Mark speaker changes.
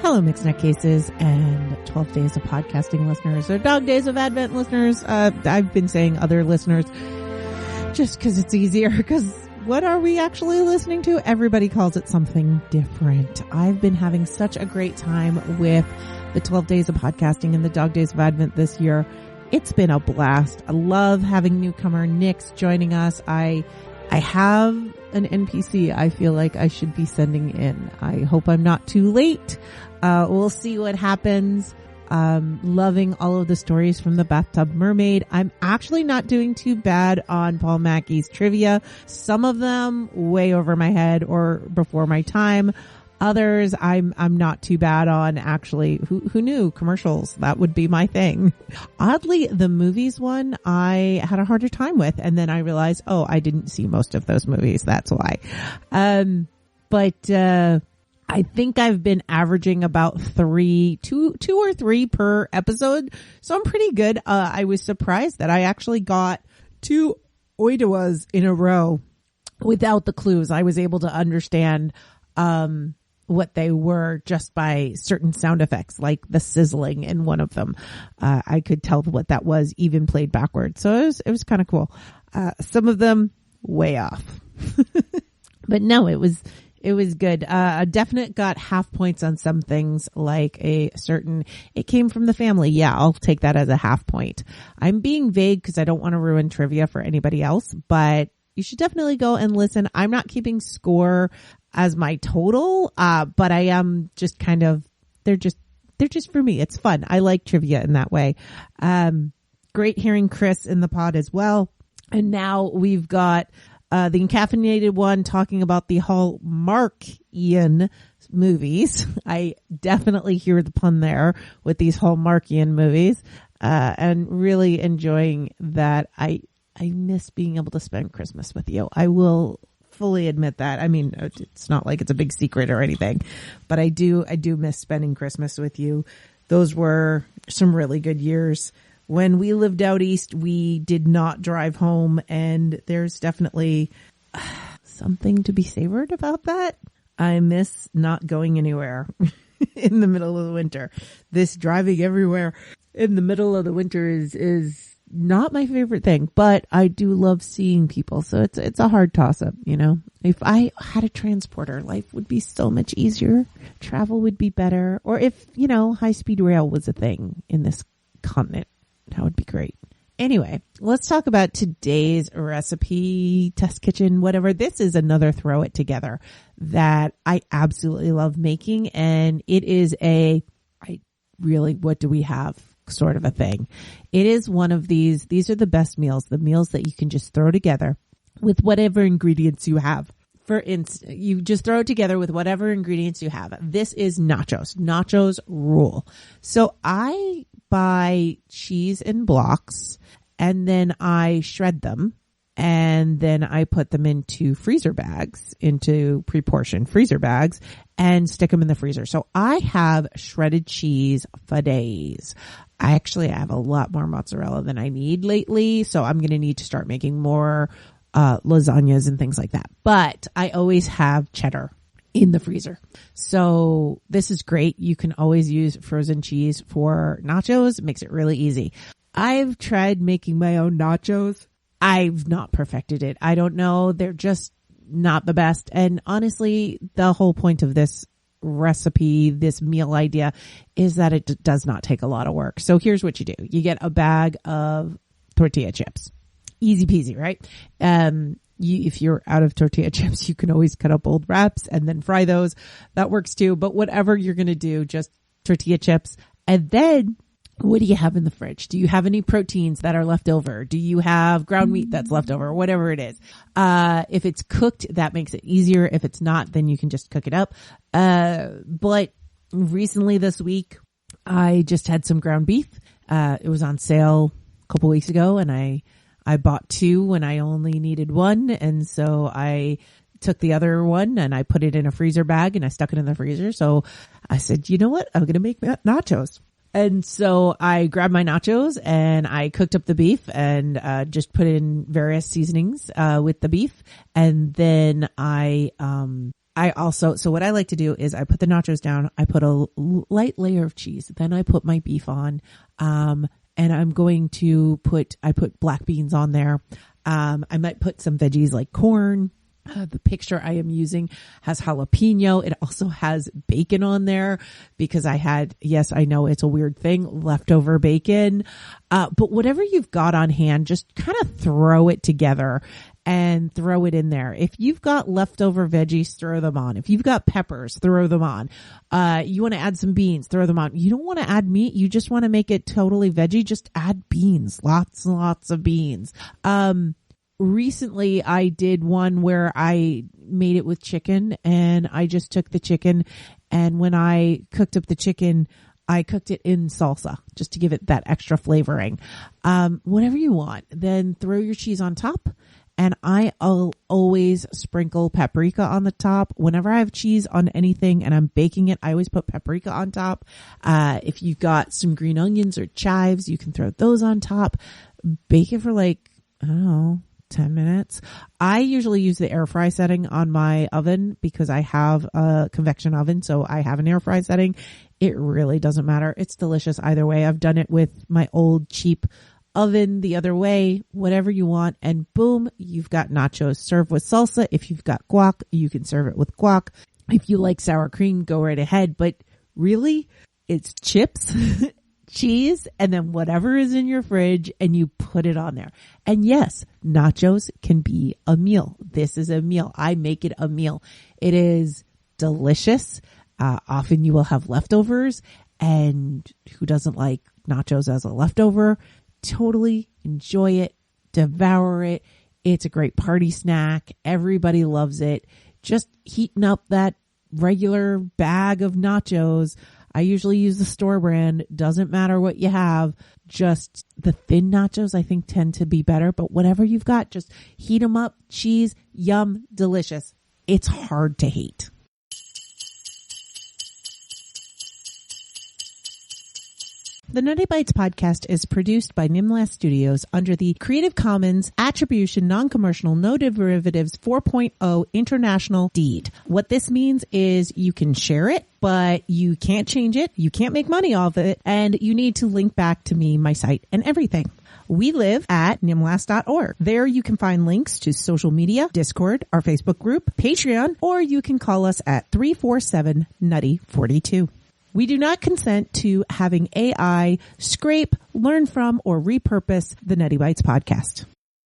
Speaker 1: Hello, Mixed Nut Cases and 12 Days of Podcasting listeners, or Dog Days of Advent listeners. I've been saying other listeners just because it's easier, because what are we actually listening to? Everybody calls it something different. I've been having such a great time with the 12 Days of Podcasting and the Dog Days of Advent this year. It's been a blast. I love having newcomer Nix joining us. I have an NPC I feel like I should be sending in. I hope I'm not too late. We'll see what happens. Loving all of the stories from the Bathtub Mermaid. I'm actually not doing too bad on Paul Mackey's trivia. Some of them way over my head or before my time. Others I'm not too bad on, actually. Who knew commercials? That would be my thing. Oddly, the movies one I had a harder time with, and then I realized, oh, I didn't see most of those movies. That's why. I think I've been averaging about two or three per episode. So I'm pretty good. I was surprised that I actually got 2 Oidawas in a row without the clues. I was able to understand, what they were just by certain sound effects, like the sizzling in one of them. I could tell what that was, even played backwards. So it was kind of cool. Some of them way off, but no, it was good. A definite got half points on some things, like it came from the family. Yeah, I'll take that as a half point. I'm being vague because I don't want to ruin trivia for anybody else, but you should definitely go and listen. I'm not keeping score as my total, but I am just kind of, they're just for me. It's fun. I like trivia in that way. Great hearing Chris in the pod as well. And now we've got the Encaffeinated one talking about the Hallmarkian movies. I definitely hear the pun there with these Hallmarkian movies, and really enjoying that. I miss being able to spend Christmas with you. I will fully admit that. I mean, it's not like it's a big secret or anything, but I do miss spending Christmas with you. Those were some really good years. When we lived out east, we did not drive home, and there's definitely something to be savored about that. I miss not going anywhere in the middle of the winter. This driving everywhere in the middle of the winter is not my favorite thing, but I do love seeing people. So it's a hard toss up, you know. If I had a transporter, life would be so much easier. Travel would be better. Or if, you know, high speed rail was a thing in this continent, that would be great. Anyway, let's talk about today's recipe, test kitchen, whatever. This is another throw it together that I absolutely love making. And it is what do we have? Sort of a thing. It is one of these are the best meals, the meals that you can just throw together with whatever ingredients you have. For instance, you just throw it together with whatever ingredients you have. This is nachos. Nachos rule. So I buy cheese in blocks, and then I shred them, and then I put them into freezer bags, into pre-portioned freezer bags, and stick them in the freezer. So I have shredded cheese for days. I have a lot more mozzarella than I need lately, so I'm going to need to start making more lasagnas and things like that. But I always have cheddar in the freezer. So this is great. You can always use frozen cheese for nachos. It makes it really easy. I've tried making my own nachos. I've not perfected it. I don't know. They're just not the best. And honestly, the whole point of this recipe, this meal idea, is that it does not take a lot of work. So here's what you do. You get a bag of tortilla chips. Easy peasy, right? If you're out of tortilla chips, you can always cut up old wraps and then fry those. That works too. But whatever you're going to do, just tortilla chips. And then what do you have in the fridge? Do you have any proteins that are left over? Do you have ground meat that's left over? Whatever it is. If it's cooked, that makes it easier. If it's not, then you can just cook it up. But recently this week, I just had some ground beef. It was on sale a couple weeks ago, and I bought 2 when I only needed 1. And so I took the other one and I put it in a freezer bag and I stuck it in the freezer. So I said, you know what? I'm going to make nachos. And so I grabbed my nachos and I cooked up the beef and just put in various seasonings with the beef. And then I So what I like to do is I put the nachos down, I put a light layer of cheese, then I put my beef on, and I put black beans on there. I might put some veggies like corn. The picture I am using has jalapeno. It also has bacon on there because yes, I know it's a weird thing, leftover bacon. But whatever you've got on hand, just kind of throw it together and throw it in there. If you've got leftover veggies, throw them on. If you've got peppers, throw them on. You want to add some beans, throw them on. You don't want to add meat. You just want to make it totally veggie. Just add beans, lots and lots of beans. Recently I did one where I made it with chicken, and I just took the chicken, and when I cooked up the chicken, I cooked it in salsa just to give it that extra flavoring. Whatever you want, then throw your cheese on top. And I'll always sprinkle paprika on the top. Whenever I have cheese on anything and I'm baking it, I always put paprika on top. If you've got some green onions or chives, you can throw those on top. Bake it for 10 minutes. I usually use the air fry setting on my oven because I have a convection oven. So I have an air fry setting. It really doesn't matter. It's delicious either way. I've done it with my old cheap oven the other way, whatever you want. And boom, you've got nachos. Serve with salsa. If you've got guac, you can serve it with guac. If you like sour cream, go right ahead. But really, it's chips, cheese, and then whatever is in your fridge, and you put it on there. And yes, nachos can be a meal. This is a meal. I make it a meal. It is delicious. Often you will have leftovers, and who doesn't like nachos as a leftover? Totally enjoy it, devour it. It's a great party snack. Everybody loves it. Just heating up that regular bag of nachos. I usually use the store brand. Doesn't matter what you have. Just the thin nachos, I think, tend to be better. But whatever you've got, just heat them up. Cheese, yum, delicious. It's hard to hate. The Nutty Bites podcast is produced by Nimlas Studios under the Creative Commons Attribution Non-Commercial No Derivatives 4.0 International Deed. What this means is you can share it, but you can't change it, you can't make money off it, and you need to link back to me, my site, and everything. We live at nimlas.org. There you can find links to social media, Discord, our Facebook group, Patreon, or you can call us at 347-NUTTY-42. We do not consent to having AI scrape, learn from, or repurpose the Nutty Bites podcast.